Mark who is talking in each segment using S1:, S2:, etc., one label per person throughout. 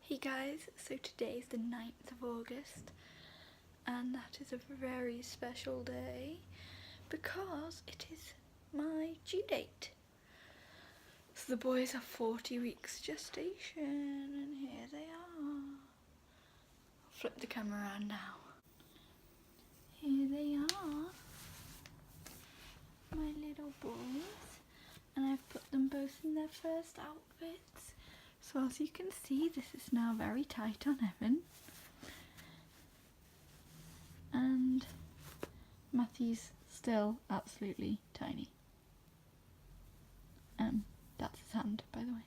S1: Hey guys, so today is the 9th of August and that is a very special day because it is my due date. So the boys have 40 weeks gestation and here they are. I'll flip the camera around now. Here they are, my little boys, and I've put them both in their first outfits. So as you can see, this is now very tight on Evan. And Matthew's still absolutely tiny. That's his hand, by the way.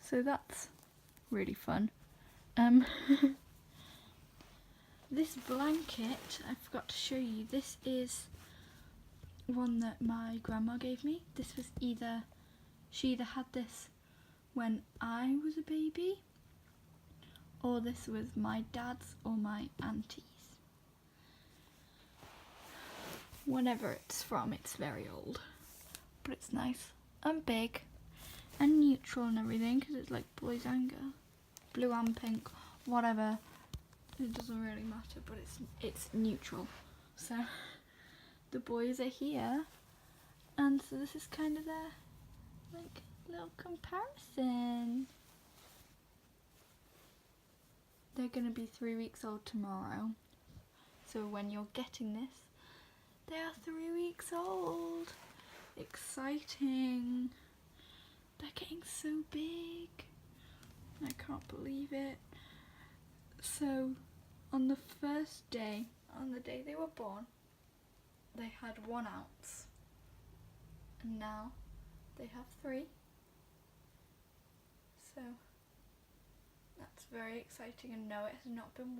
S1: So that's really fun. This blanket, I forgot to show you, this is one that my grandma gave me. This was she either had this when I was a baby, or this was my dad's or my auntie's. Whenever it's from, it's very old, but it's nice and big and neutral and everything because it's like boys and girls, blue and pink, whatever. It doesn't really matter, but it's neutral. So the boys are here, and so this is kind of their like little comparison. They're gonna be 3 weeks old tomorrow, so when you're getting this, they are 3 weeks old. Exciting. They're getting so big. I can't believe it. So on the first day, on the day they were born, they had 1 ounce, and now they have 3. So that's very exciting, and no, it has not been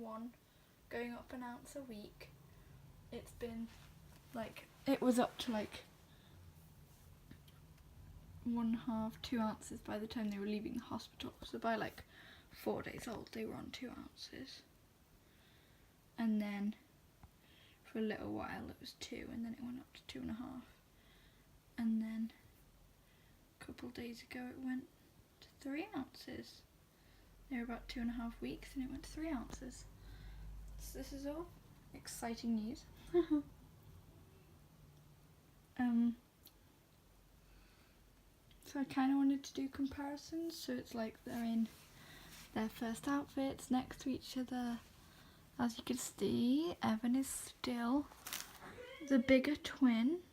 S1: going up 1 ounce a week. It's been like, it was up to like 1/2, 2 ounces by the time they were leaving the hospital. So by like 4 days old they were on 2 ounces, and then for a little while it was 2, and then it went up to 2.5, and then a couple of days ago it went to 3 ounces. They were about 2.5 weeks and it went to 3 ounces. So this is all exciting news. So I kind of wanted to do comparisons, so it's like they're in their first outfits next to each other. As you can see, Evan is still the bigger twin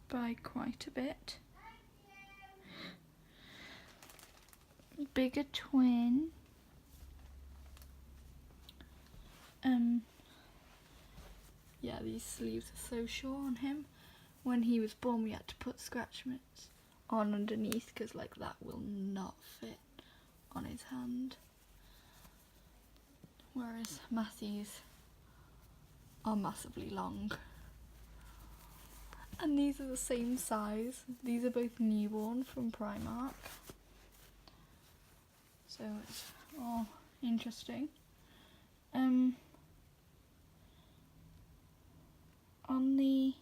S1: by quite a bit. Bigger twin. Yeah, these sleeves are so short on him. When he was born, we had to put scratch mitts on underneath because like that will not fit on his hand. Whereas Matthew's are massively long. And these are the same size. These are both newborn from Primark. So it's all interesting. On the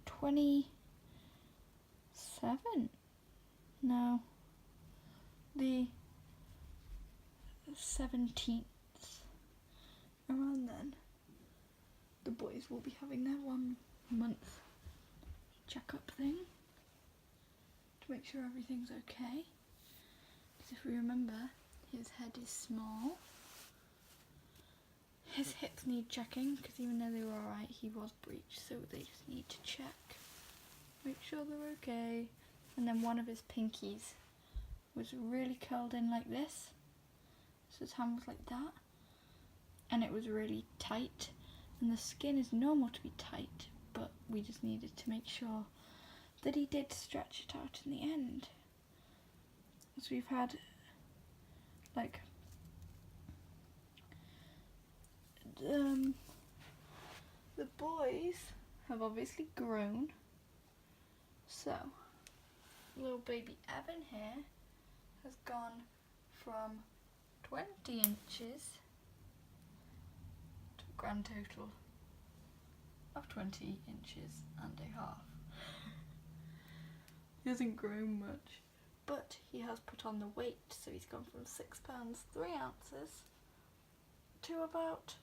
S1: 27. No, the 17th, around then, the boys will be having their 1 month checkup thing to make sure everything's okay. Because if we remember, his head is small. His hips need checking because even though they were alright, he was breached, so they just need to check, make sure they're okay. And then one of his pinkies was really curled in like this, so his hand was like that, and it was really tight, and the skin is normal to be tight, but we just needed to make sure that he did stretch it out in the end. So we've had like the boys have obviously grown, so little baby Evan here has gone from 20 inches to a grand total of 20 inches and a half. He hasn't grown much, but he has put on the weight, so he's gone from 6 pounds 3 ounces to about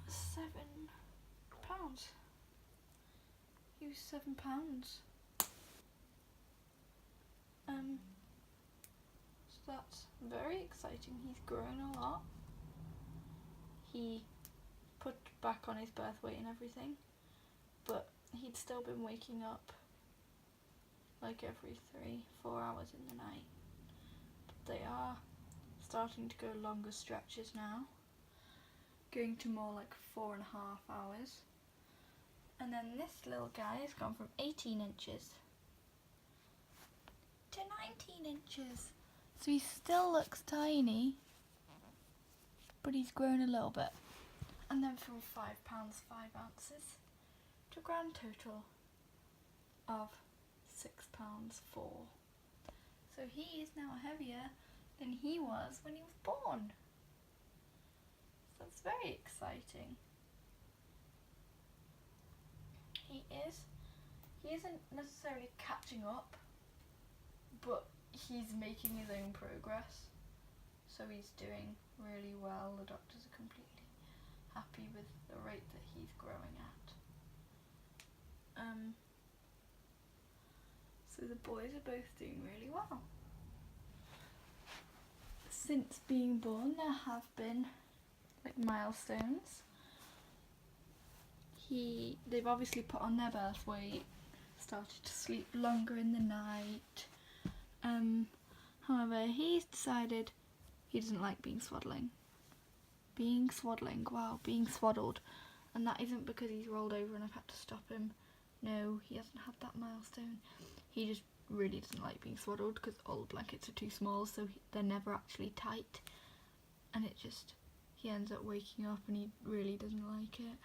S1: 7 pounds. He was 7 pounds. So that's very exciting. He's grown a lot. He put back on his birth weight and everything, but he'd still been waking up like every 3-4 hours in the night. But they are starting to go longer stretches now, going to more like 4.5 hours. And then this little guy has gone from 18 inches to 19 inches. So he still looks tiny, but he's grown a little bit. And then from 5 pounds 5 ounces to a grand total of 6 pounds 4. So he is now heavier than he was when he was born. So that's very exciting. He isn't necessarily catching up, but he's making his own progress. So he's doing really well. The doctors are completely happy with the rate that he's growing at. So the boys are both doing really well. Since being born, there have been like milestones. They've obviously put on their birth weight, started to sleep longer in the night. However, he's decided he doesn't like being swaddled. Being swaddled. And that isn't because he's rolled over and I've had to stop him. No, he hasn't had that milestone. He just really doesn't like being swaddled because all the blankets are too small, so they're never actually tight. And he ends up waking up and he really doesn't like it.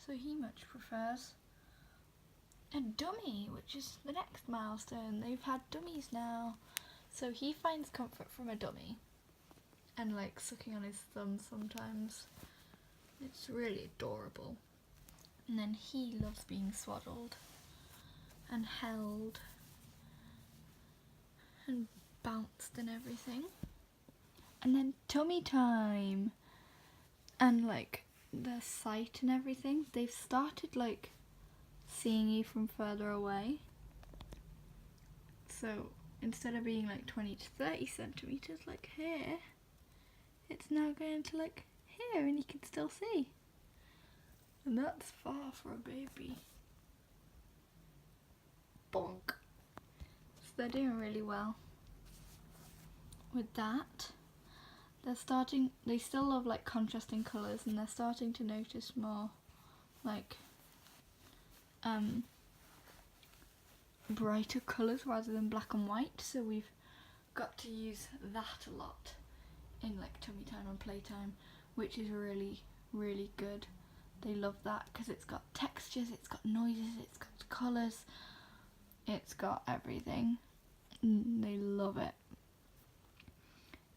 S1: So he much prefers a dummy, which is the next milestone. They've had dummies now. So he finds comfort from a dummy and like sucking on his thumb sometimes. It's really adorable. And then he loves being swaddled and held and bounced and everything. And then tummy time and like the sight and everything. They've started like seeing you from further away. So instead of being like 20 to 30 centimeters like here, it's now going to like here and you can still see. And that's far for a baby. Bonk. So they're doing really well with that. They still love like contrasting colours and they're starting to notice more like brighter colours rather than black and white, so we've got to use that a lot in like tummy time and playtime, which is really, really good. They love that because it's got textures, it's got noises, it's got colours, it's got everything. They love it.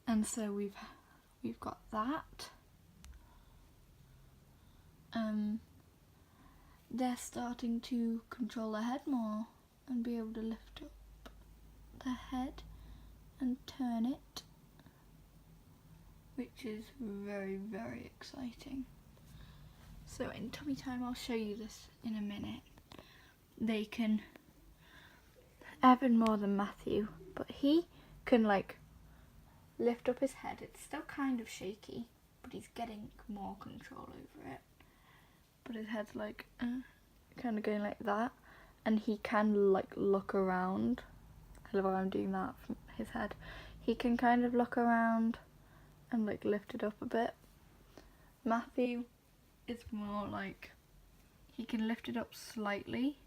S1: And so we've got that. They're starting to control their head more and be able to lift up their head and turn it, which is very, very exciting. So in tummy time, I'll show you this in a minute. They can, Evan more than Matthew, but he can like lift up his head. It's still kind of shaky, but he's getting more control over it. But his head's like kind of going like that, and he can like look around. I love how I'm doing that from his head. He can kind of look around and like lift it up a bit. Matthew is more like he can lift it up slightly,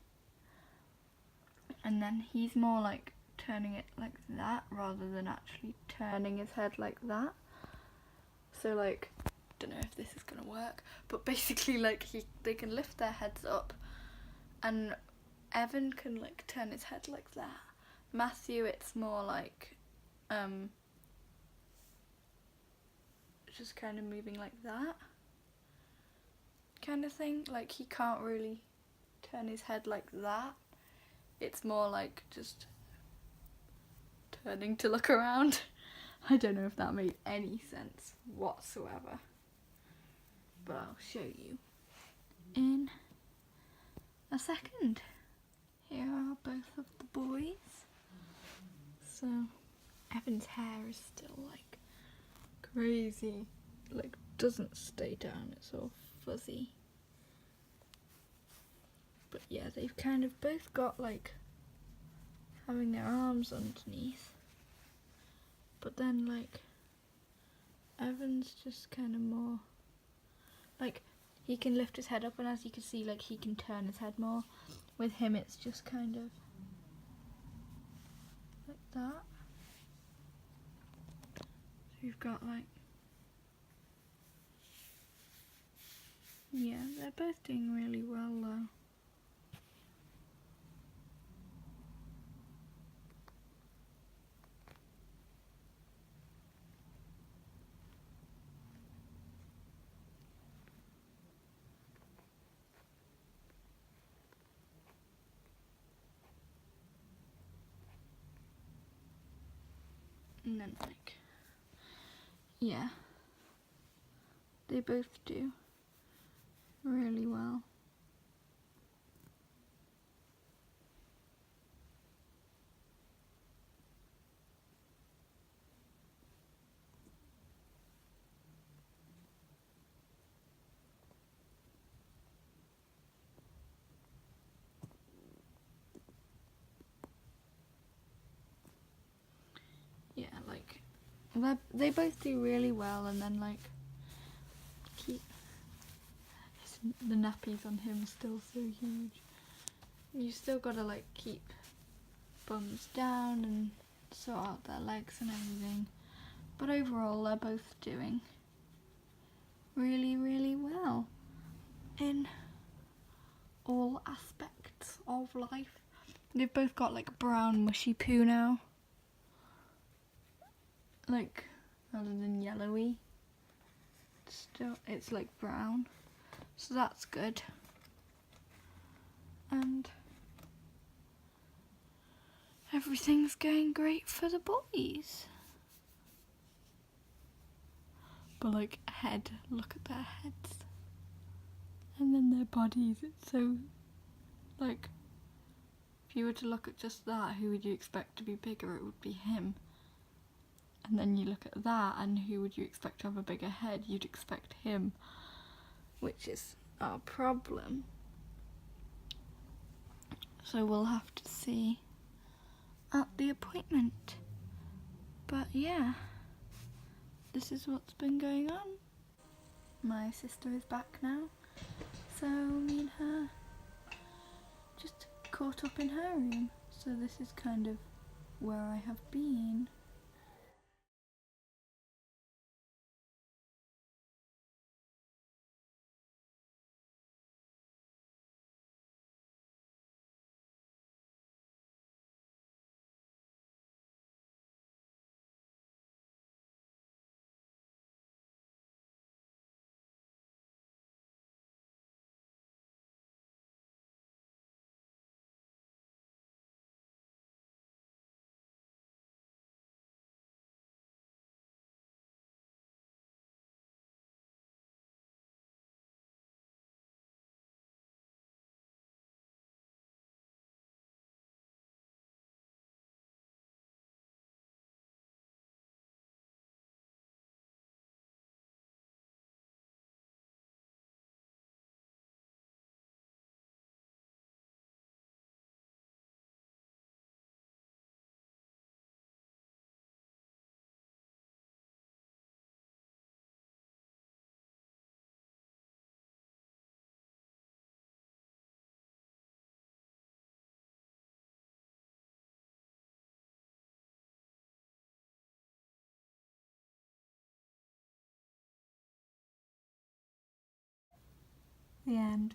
S1: and then he's more like turning it like that rather than actually turning his head like that. So like, don't know if this is gonna work, but basically like they can lift their heads up, and Evan can like turn his head like that. Matthew, it's more like just kind of moving like that kind of thing. Like he can't really turn his head like that. It's more like just turning to look around. I don't know if that made any sense whatsoever, but I'll show you in a second. Here are both of the boys. So Evan's hair is still like crazy, like doesn't stay down, it's all fuzzy. But yeah, they've kind of both got like having their arms underneath, but then like Evan's just kind of more like he can lift his head up, and as you can see, like he can turn his head more. With him it's just kind of like that. So you've got like, yeah, they're both doing really well though. And then like, yeah, they both do really well. Yeah, like they both do really well, and then like keep the nappies on him still so huge. You still gotta like keep bums down and sort out their legs and everything. But overall, they're both doing really, really well in all aspects of life. They've both got like brown mushy poo now, like rather than yellowy. Still, it's like brown, so that's good. And everything's going great for the boys. But like head, look at their heads. And then their bodies, it's so, like, if you were to look at just that, who would you expect to be bigger? It would be him. And then you look at that, and who would you expect to have a bigger head? You'd expect him, which is our problem. So we'll have to see at the appointment. But yeah, this is what's been going on. My sister is back now, so me and her just caught up in her room. So this is kind of where I have been. The end.